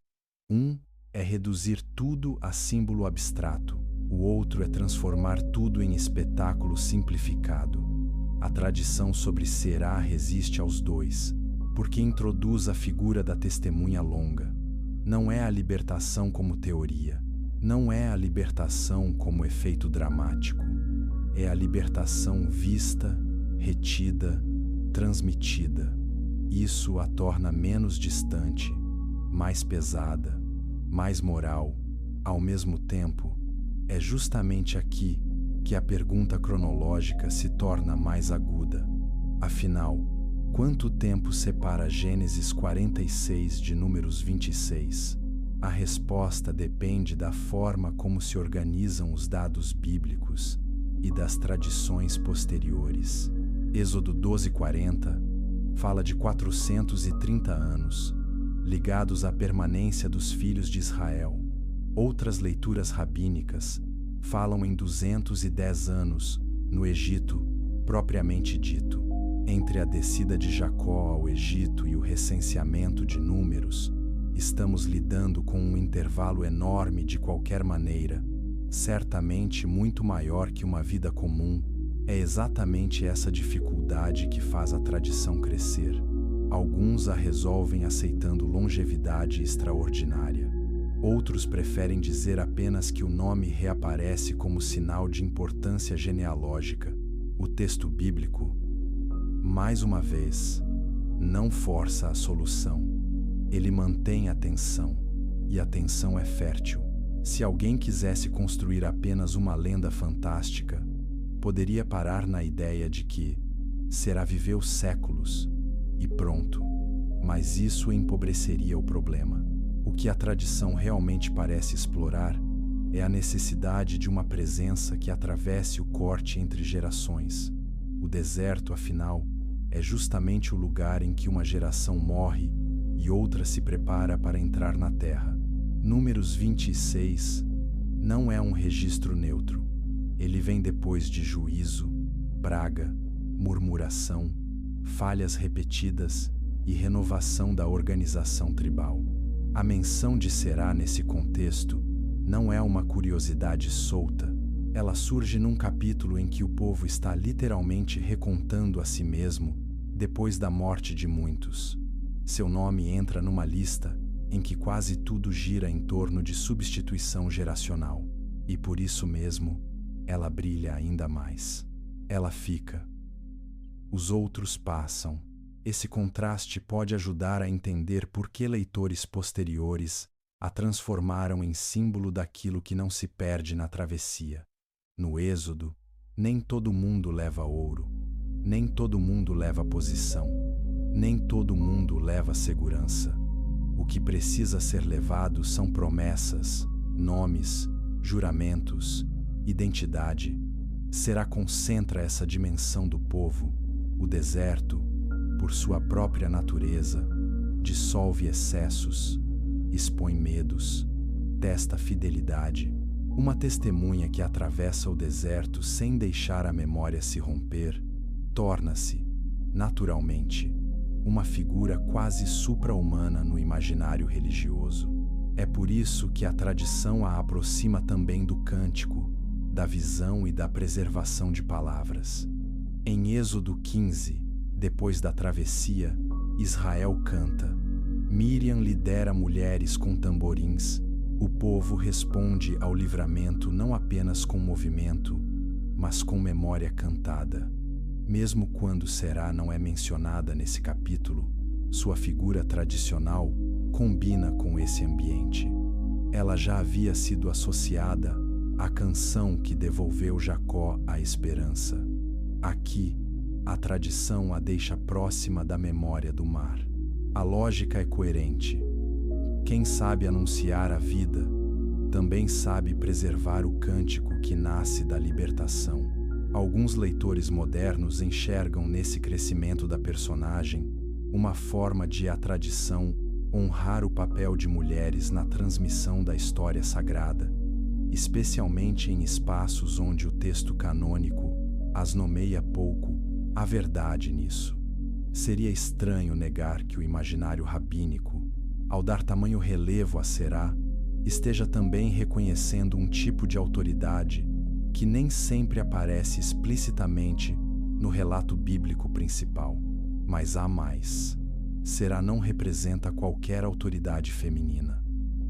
Um é reduzir tudo a símbolo abstrato, o outro é transformar tudo em espetáculo simplificado. A tradição sobre Será resiste aos dois, porque introduz a figura da testemunha longa. Não é a libertação como teoria, não é a libertação como efeito dramático. É a libertação vista, retida, transmitida. Isso a torna menos distante, mais pesada, mais moral. Ao mesmo tempo, é justamente aqui que a pergunta cronológica se torna mais aguda. Afinal, quanto tempo separa Gênesis 46 de Números 26? A resposta depende da forma como se organizam os dados bíblicos e das tradições posteriores. Êxodo 12:40 fala de 430 anos, ligados à permanência dos filhos de Israel. Outras leituras rabínicas falam em 210 anos, no Egito, propriamente dito. Entre a descida de Jacó ao Egito e o recenseamento de números, estamos lidando com um intervalo enorme de qualquer maneira, certamente muito maior que uma vida comum. É exatamente essa dificuldade que faz a tradição crescer. Alguns a resolvem aceitando longevidade extraordinária. Outros preferem dizer apenas que o nome reaparece como sinal de importância genealógica. O texto bíblico, mais uma vez, não força a solução. Ele mantém a tensão, e a tensão é fértil. Se alguém quisesse construir apenas uma lenda fantástica, poderia parar na ideia de que Será viveu séculos e pronto, mas isso empobreceria o problema. O que a tradição realmente parece explorar é a necessidade de uma presença que atravesse o corte entre gerações. O deserto, afinal, é justamente o lugar em que uma geração morre e outra se prepara para entrar na terra. Números 26 não é um registro neutro. Ele vem depois de juízo, praga, murmuração, falhas repetidas e renovação da organização tribal. A menção de Será nesse contexto não é uma curiosidade solta. Ela surge num capítulo em que o povo está literalmente recontando a si mesmo depois da morte de muitos. Seu nome entra numa lista em que quase tudo gira em torno de substituição geracional, e por isso mesmo ela brilha ainda mais. ela fica. Os outros passam. Esse contraste pode ajudar a entender por que leitores posteriores a transformaram em símbolo daquilo que não se perde na travessia. No Êxodo, nem todo mundo leva ouro, nem todo mundo leva posição, nem todo mundo leva segurança. O que precisa ser levado são promessas, nomes, juramentos, identidade. Será concentra essa dimensão do povo. O deserto, por sua própria natureza, dissolve excessos, expõe medos, testa fidelidade. Uma testemunha que atravessa o deserto sem deixar a memória se romper, torna-se, naturalmente, uma figura quase supra-humana no imaginário religioso. É por isso que a tradição a aproxima também do cântico, da visão e da preservação de palavras. Em Êxodo 15, depois da travessia, Israel canta. Miriam lidera mulheres com tamborins. O povo responde ao livramento não apenas com movimento, mas com memória cantada. Mesmo quando Será não é mencionada nesse capítulo, sua figura tradicional combina com esse ambiente. Ela já havia sido associada à canção que devolveu Jacó à esperança. Aqui, a tradição a deixa próxima da memória do mar. A lógica é coerente. Quem sabe anunciar a vida, também sabe preservar o cântico que nasce da libertação. Alguns leitores modernos enxergam nesse crescimento da personagem uma forma de a tradição honrar o papel de mulheres na transmissão da história sagrada, especialmente em espaços onde o texto canônico as nomeia pouco. Há verdade nisso. Seria estranho negar que o imaginário rabínico, ao dar tamanho relevo a Será, esteja também reconhecendo um tipo de autoridade que nem sempre aparece explicitamente no relato bíblico principal. Mas há mais. Será não representa qualquer autoridade feminina.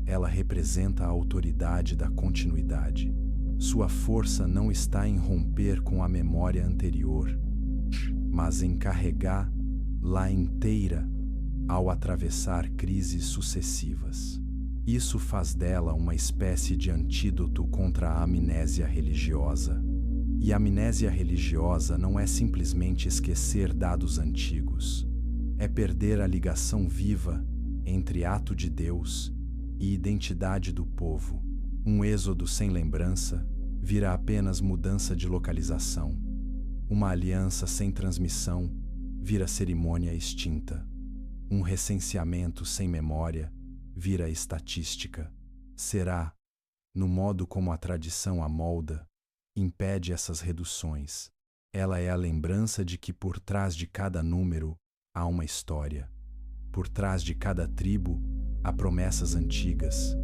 Ela representa a autoridade da continuidade. Sua força não está em romper com a memória anterior, mas em carregá-la inteira ao atravessar crises sucessivas. Isso faz dela uma espécie de antídoto contra a amnésia religiosa. E a amnésia religiosa não é simplesmente esquecer dados antigos. É perder a ligação viva entre ato de Deus e identidade do povo. Um êxodo sem lembrança vira apenas mudança de localização. Uma aliança sem transmissão vira cerimônia extinta. Um recenseamento sem memória vira estatística. Será, no modo como a tradição a molda, impede essas reduções. Ela é a lembrança de que por trás de cada número há uma história. Por trás de cada tribo há promessas antigas.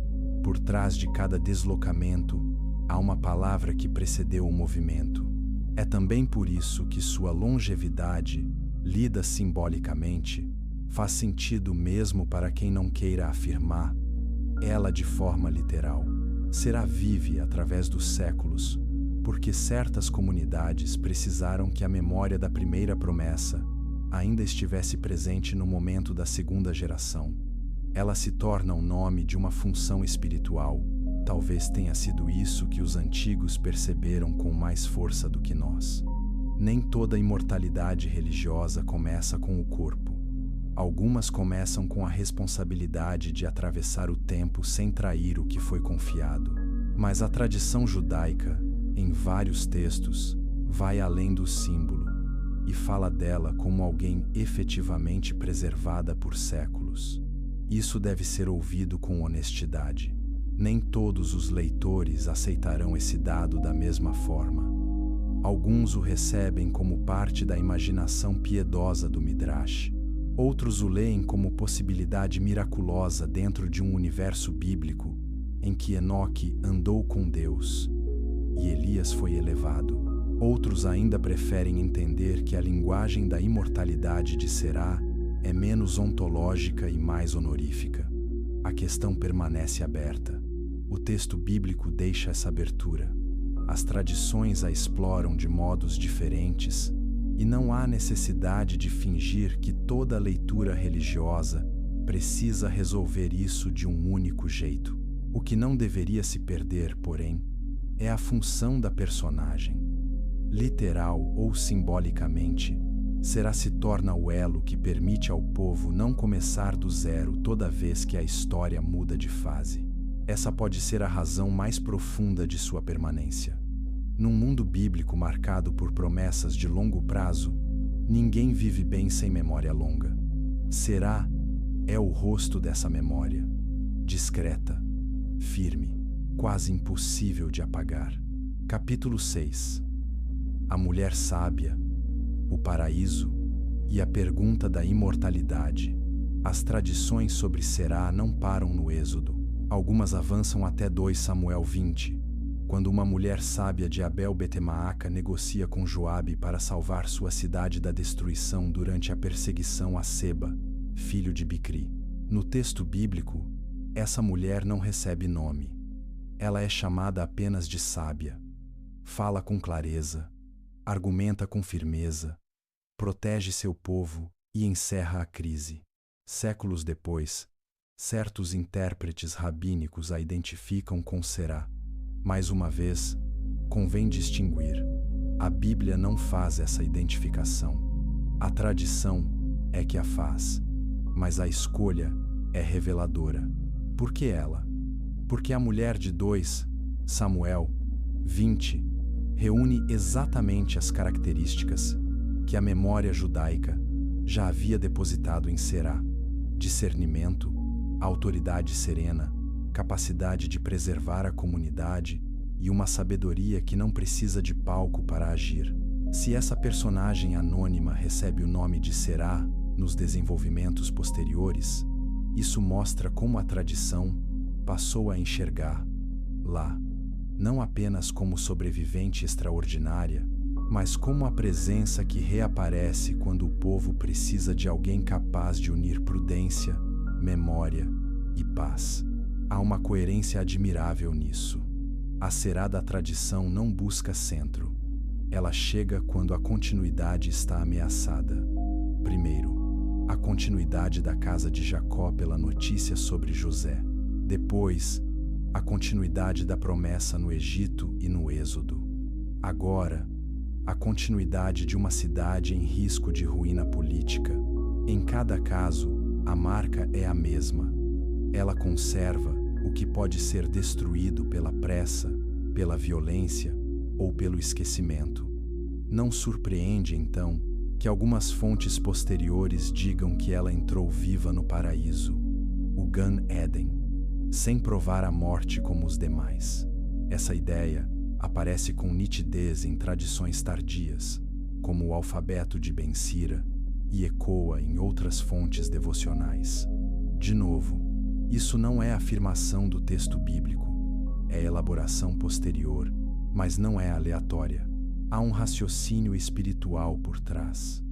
Por trás de cada deslocamento há uma palavra que precedeu o movimento. É também por isso que sua longevidade, lida simbolicamente, faz sentido mesmo para quem não queira afirmar ela de forma literal. Será vive através dos séculos, porque certas comunidades precisaram que a memória da primeira promessa ainda estivesse presente no momento da segunda geração. Ela se torna um nome de uma função espiritual. Talvez tenha sido isso que os antigos perceberam com mais força do que nós. Nem toda imortalidade religiosa começa com o corpo. Algumas começam com a responsabilidade de atravessar o tempo sem trair o que foi confiado. Mas a tradição judaica, em vários textos, vai além do símbolo e fala dela como alguém efetivamente preservada por séculos. Isso deve ser ouvido com honestidade. Nem todos os leitores aceitarão esse dado da mesma forma. Alguns o recebem como parte da imaginação piedosa do Midrash. Outros o leem como possibilidade miraculosa dentro de um universo bíblico em que Enoque andou com Deus e Elias foi elevado. Outros ainda preferem entender que a linguagem da imortalidade de Será é menos ontológica e mais honorífica. A questão permanece aberta. O texto bíblico deixa essa abertura. As tradições a exploram de modos diferentes, e não há necessidade de fingir que toda leitura religiosa precisa resolver isso de um único jeito. O que não deveria se perder, porém, é a função da personagem. Literal ou simbolicamente, Será se torna o elo que permite ao povo não começar do zero toda vez que a história muda de fase. Essa pode ser a razão mais profunda de sua permanência. Num mundo bíblico marcado por promessas de longo prazo, ninguém vive bem sem memória longa. Será é o rosto dessa memória, discreta, firme, quase impossível de apagar. Capítulo 6. A mulher sábia, o paraíso e a pergunta da imortalidade. As tradições sobre Será não param no Êxodo. Algumas avançam até 2 Samuel 20, quando uma mulher sábia de Abel-Betemaaca negocia com Joabe para salvar sua cidade da destruição durante a perseguição a Seba, filho de Bicri. No texto bíblico, essa mulher não recebe nome. Ela é chamada apenas de sábia. Fala com clareza, argumenta com firmeza, protege seu povo e encerra a crise. Séculos depois, certos intérpretes rabínicos a identificam com Será. Mais uma vez, convém distinguir: a Bíblia não faz essa identificação. A tradição é que a faz, mas a escolha é reveladora. Por que ela? Porque a mulher de 2 Samuel 20 reúne exatamente as características que a memória judaica já havia depositado em Será: discernimento, autoridade serena, capacidade de preservar a comunidade e uma sabedoria que não precisa de palco para agir. Se essa personagem anônima recebe o nome de Será nos desenvolvimentos posteriores, isso mostra como a tradição passou a enxergar lá não apenas como sobrevivente extraordinária, mas como a presença que reaparece quando o povo precisa de alguém capaz de unir prudência, memória e paz. Há uma coerência admirável nisso. A Será da tradição não busca centro. Ela chega quando a continuidade está ameaçada. Primeiro, a continuidade da casa de Jacó pela notícia sobre José. Depois, a continuidade da promessa no Egito e no Êxodo. Agora, a continuidade de uma cidade em risco de ruína política. Em cada caso, a marca é a mesma. Ela conserva o que pode ser destruído pela pressa, pela violência ou pelo esquecimento. Não surpreende, então, que algumas fontes posteriores digam que ela entrou viva no paraíso, o Gan Eden, sem provar a morte como os demais. Essa ideia aparece com nitidez em tradições tardias, como o alfabeto de Ben Sira, e ecoa em outras fontes devocionais. De novo, isso não é afirmação do texto bíblico, é elaboração posterior, mas não é aleatória. Há um raciocínio espiritual por trás.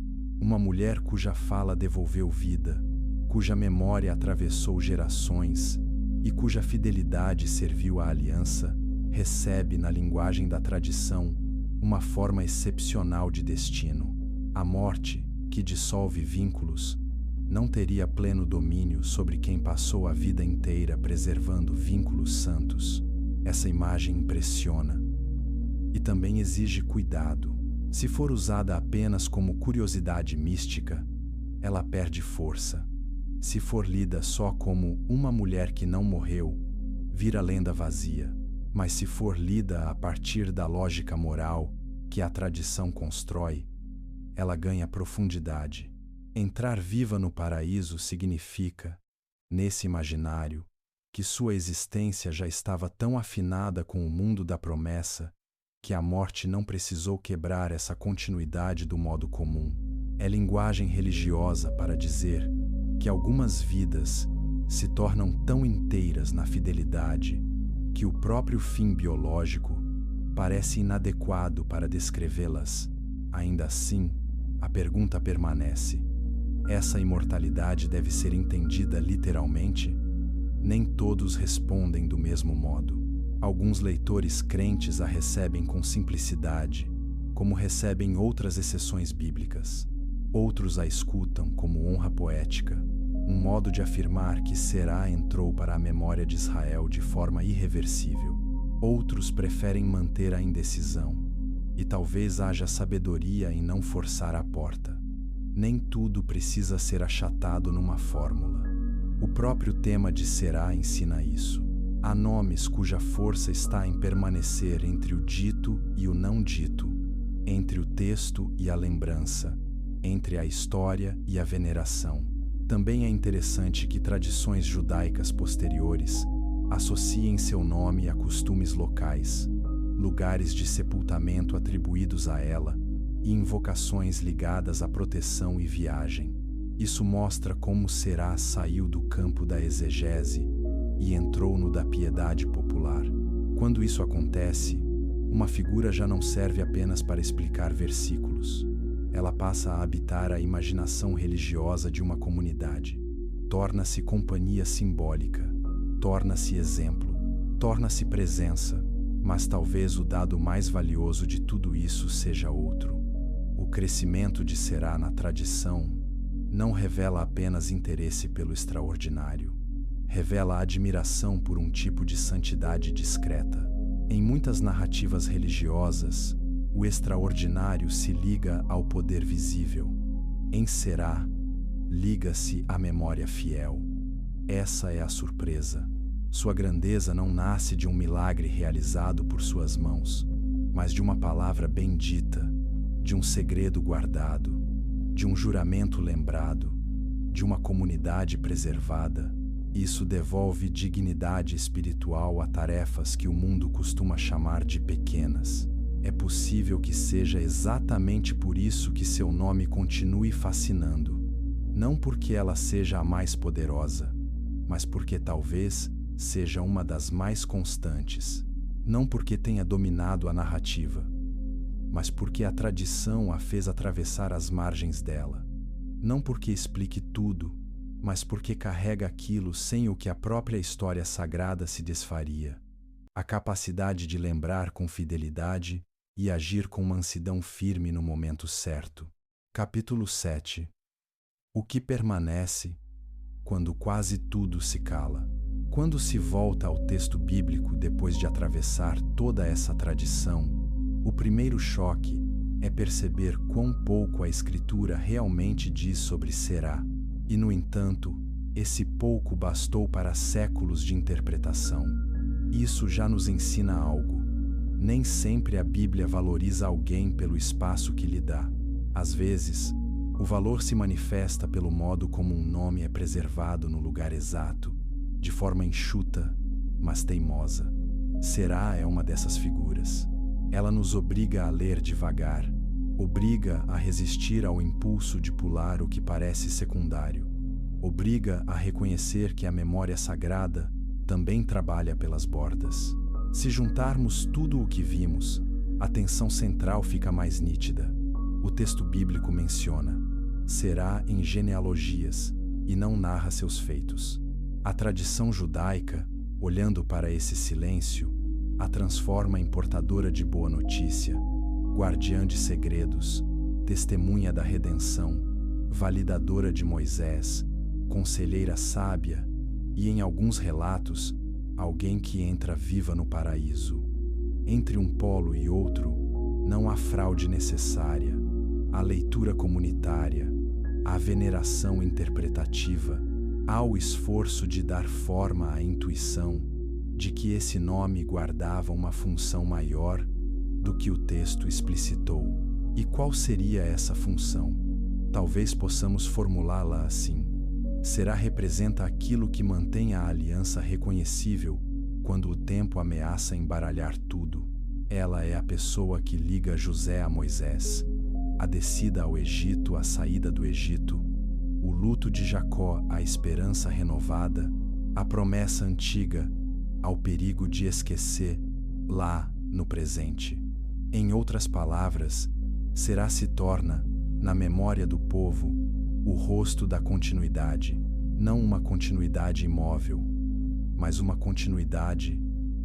Uma mulher cuja fala devolveu vida, cuja memória atravessou gerações e cuja fidelidade serviu à aliança, recebe na linguagem da tradição uma forma excepcional de destino. A morte, que dissolve vínculos, não teria pleno domínio sobre quem passou a vida inteira preservando vínculos santos. Essa imagem impressiona e também exige cuidado. Se for usada apenas como curiosidade mística, ela perde força. Se for lida só como uma mulher que não morreu, vira lenda vazia. Mas se for lida a partir da lógica moral que a tradição constrói, ela ganha profundidade. Entrar viva no paraíso significa, nesse imaginário, que sua existência já estava tão afinada com o mundo da promessa que a morte não precisou quebrar essa continuidade do modo comum. É linguagem religiosa para dizer que algumas vidas se tornam tão inteiras na fidelidade que o próprio fim biológico parece inadequado para descrevê-las. Ainda assim, a pergunta permanece: essa imortalidade deve ser entendida literalmente? Nem todos respondem do mesmo modo. Alguns leitores crentes a recebem com simplicidade, como recebem outras exceções bíblicas. Outros a escutam como honra poética, um modo de afirmar que Será entrou para a memória de Israel de forma irreversível. Outros preferem manter a indecisão, e talvez haja sabedoria em não forçar a porta. Nem tudo precisa ser achatado numa fórmula. O próprio tema de Será ensina isso. Há nomes cuja força está em permanecer entre o dito e o não dito, entre o texto e a lembrança, entre a história e a veneração. Também é interessante que tradições judaicas posteriores associem seu nome a costumes locais, lugares de sepultamento atribuídos a ela e invocações ligadas à proteção e viagem. Isso mostra como Será saiu do campo da exegese e entrou no da piedade popular. Quando isso acontece, uma figura já não serve apenas para explicar versículos. Ela passa a habitar a imaginação religiosa de uma comunidade. Torna-se companhia simbólica, torna-se exemplo, torna-se presença, mas talvez o dado mais valioso de tudo isso seja outro. O crescimento de Será na tradição não revela apenas interesse pelo extraordinário, revela admiração por um tipo de santidade discreta. Em muitas narrativas religiosas, o extraordinário se liga ao poder visível. Em Será, liga-se à memória fiel. Essa é a surpresa. Sua grandeza não nasce de um milagre realizado por suas mãos, mas de uma palavra bendita, de um segredo guardado, de um juramento lembrado, de uma comunidade preservada. Isso devolve dignidade espiritual a tarefas que o mundo costuma chamar de pequenas. É possível que seja exatamente por isso que seu nome continue fascinando. Não porque ela seja a mais poderosa, mas porque talvez seja uma das mais constantes. Não porque tenha dominado a narrativa, mas porque a tradição a fez atravessar as margens dela. Não porque explique tudo, mas porque carrega aquilo sem o que a própria história sagrada se desfaria. A capacidade de lembrar com fidelidade e agir com mansidão firme no momento certo. Capítulo 7. O que permanece quando quase tudo se cala? Quando se volta ao texto bíblico depois de atravessar toda essa tradição, o primeiro choque é perceber quão pouco a Escritura realmente diz sobre Será. E, no entanto, esse pouco bastou para séculos de interpretação. Isso já nos ensina algo. Nem sempre a Bíblia valoriza alguém pelo espaço que lhe dá. Às vezes, o valor se manifesta pelo modo como um nome é preservado no lugar exato, de forma enxuta, mas teimosa. Será é uma dessas figuras. Ela nos obriga a ler devagar, obriga a resistir ao impulso de pular o que parece secundário, obriga a reconhecer que a memória sagrada também trabalha pelas bordas. Se juntarmos tudo o que vimos, a tensão central fica mais nítida. O texto bíblico menciona Será em genealogias e não narra seus feitos. A tradição judaica, olhando para esse silêncio, a transforma em portadora de boa notícia, guardiã de segredos, testemunha da redenção, validadora de Moisés, conselheira sábia e, em alguns relatos, alguém que entra viva no paraíso. Entre um polo e outro, não há fraude necessária. Há leitura comunitária, há veneração interpretativa, há o esforço de dar forma à intuição de que esse nome guardava uma função maior do que o texto explicitou. E qual seria essa função? Talvez possamos formulá-la assim: Será representa aquilo que mantém a aliança reconhecível quando o tempo ameaça embaralhar tudo. Ela é a pessoa que liga José a Moisés, a descida ao Egito à saída do Egito, o luto de Jacó à esperança renovada, a promessa antiga ao perigo de esquecer lá no presente. Em outras palavras, Será se torna, na memória do povo, o rosto da continuidade, não uma continuidade imóvel, mas uma continuidade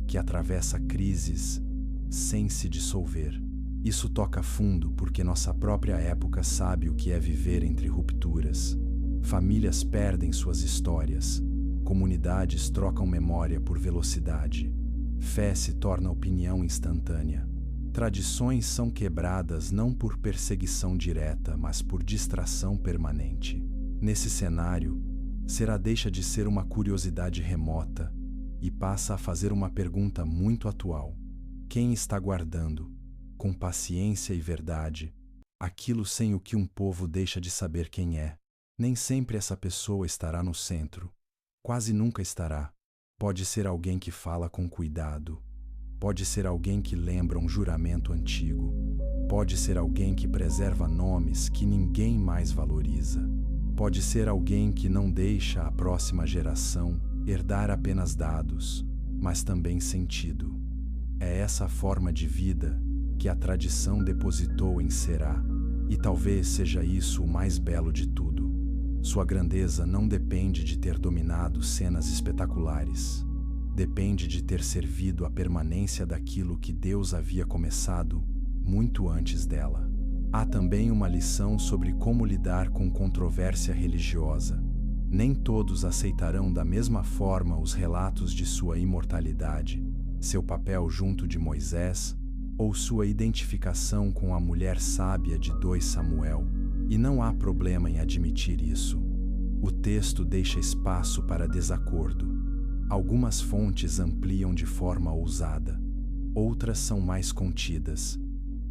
que atravessa crises sem se dissolver. Isso toca fundo porque nossa própria época sabe o que é viver entre rupturas. Famílias perdem suas histórias, comunidades trocam memória por velocidade, fé se torna opinião instantânea. Tradições são quebradas não por perseguição direta, mas por distração permanente. Nesse cenário, Será deixa de ser uma curiosidade remota e passa a fazer uma pergunta muito atual. Quem está guardando, com paciência e verdade, aquilo sem o que um povo deixa de saber quem é? Nem sempre essa pessoa estará no centro. Quase nunca estará. Pode ser alguém que fala com cuidado. Pode ser alguém que lembra um juramento antigo. Pode ser alguém que preserva nomes que ninguém mais valoriza. Pode ser alguém que não deixa a próxima geração herdar apenas dados, mas também sentido. É essa forma de vida que a tradição depositou em Será, e talvez seja isso o mais belo de tudo. Sua grandeza não depende de ter dominado cenas espetaculares. Depende de ter servido à permanência daquilo que Deus havia começado muito antes dela. Há também uma lição sobre como lidar com controvérsia religiosa. Nem todos aceitarão da mesma forma os relatos de sua imortalidade, seu papel junto de Moisés, ou sua identificação com a mulher sábia de 2 Samuel. E não há problema em admitir isso. O texto deixa espaço para desacordo. Algumas fontes ampliam de forma ousada, outras são mais contidas.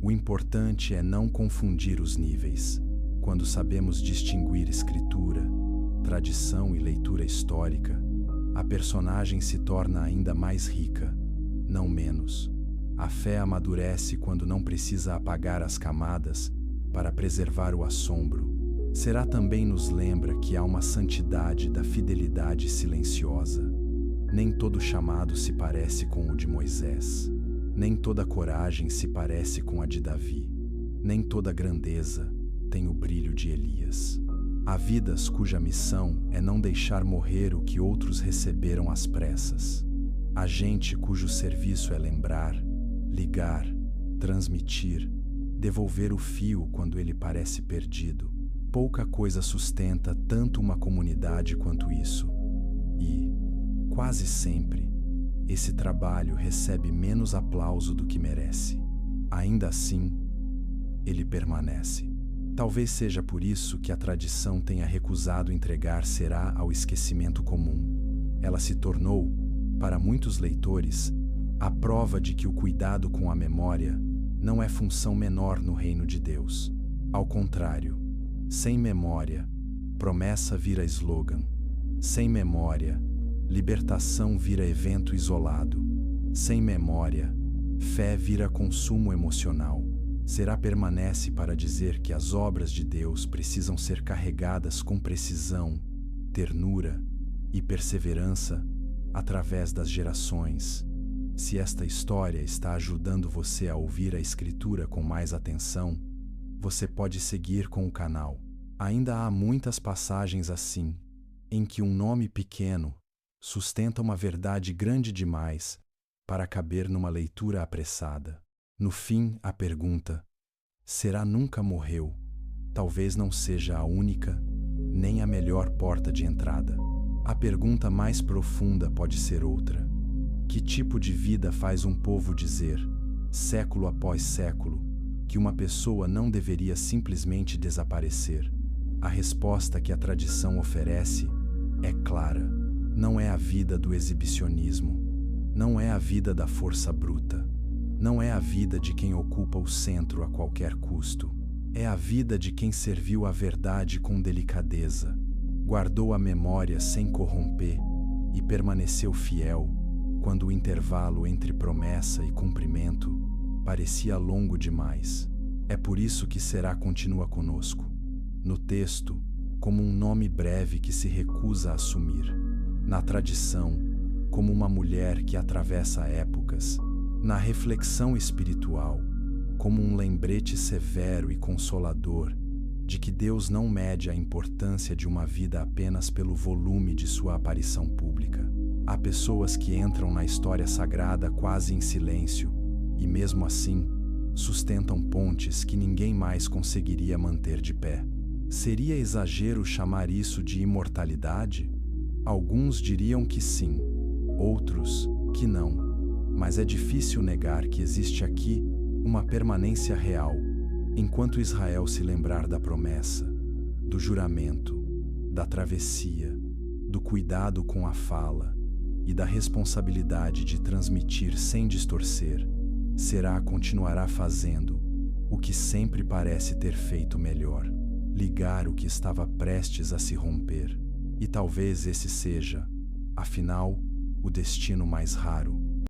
O importante é não confundir os níveis. Quando sabemos distinguir escritura, tradição e leitura histórica, a personagem se torna ainda mais rica, não menos. A fé amadurece quando não precisa apagar as camadas para preservar o assombro. Será também nos lembra que há uma santidade da fidelidade silenciosa. Nem todo chamado se parece com o de Moisés. Nem toda coragem se parece com a de Davi. Nem toda grandeza tem o brilho de Elias. Há vidas cuja missão é não deixar morrer o que outros receberam às pressas. Há gente cujo serviço é lembrar, ligar, transmitir, devolver o fio quando ele parece perdido. Pouca coisa sustenta tanto uma comunidade quanto isso. E, quase sempre, esse trabalho recebe menos aplauso do que merece. Ainda assim, ele permanece. Talvez seja por isso que a tradição tenha recusado entregar Será ao esquecimento comum. Ela se tornou, para muitos leitores, a prova de que o cuidado com a memória não é função menor no reino de Deus. Ao contrário, sem memória, promessa vira slogan. Sem memória, libertação vira evento isolado. Sem memória, fé vira consumo emocional. Será permanece para dizer que as obras de Deus precisam ser carregadas com precisão, ternura e perseverança através das gerações. Se esta história está ajudando você a ouvir a Escritura com mais atenção, você pode seguir com o canal. Ainda há muitas passagens assim, em que um nome pequeno sustenta uma verdade grande demais para caber numa leitura apressada. No fim, a pergunta: Será nunca morreu? Talvez não seja a única, nem a melhor porta de entrada. A pergunta mais profunda pode ser outra. Que tipo de vida faz um povo dizer, século após século, que uma pessoa não deveria simplesmente desaparecer? A resposta que a tradição oferece é clara. Não é a vida do exibicionismo. Não é a vida da força bruta. Não é a vida de quem ocupa o centro a qualquer custo. É a vida de quem serviu a verdade com delicadeza, guardou a memória sem corromper e permaneceu fiel quando o intervalo entre promessa e cumprimento parecia longo demais. É por isso que Será continua conosco. No texto, como um nome breve que se recusa a assumir. Na tradição, como uma mulher que atravessa épocas. Na reflexão espiritual, como um lembrete severo e consolador de que Deus não mede a importância de uma vida apenas pelo volume de sua aparição pública. Há pessoas que entram na história sagrada quase em silêncio e, mesmo assim, sustentam pontes que ninguém mais conseguiria manter de pé. Seria exagero chamar isso de imortalidade? Alguns diriam que sim, outros que não. Mas é difícil negar que existe aqui uma permanência real, enquanto Israel se lembrar da promessa, do juramento, da travessia, do cuidado com a fala e da responsabilidade de transmitir sem distorcer. Será continuará fazendo o que sempre parece ter feito melhor, ligar o que estava prestes a se romper. E talvez esse seja, afinal, o destino mais raro.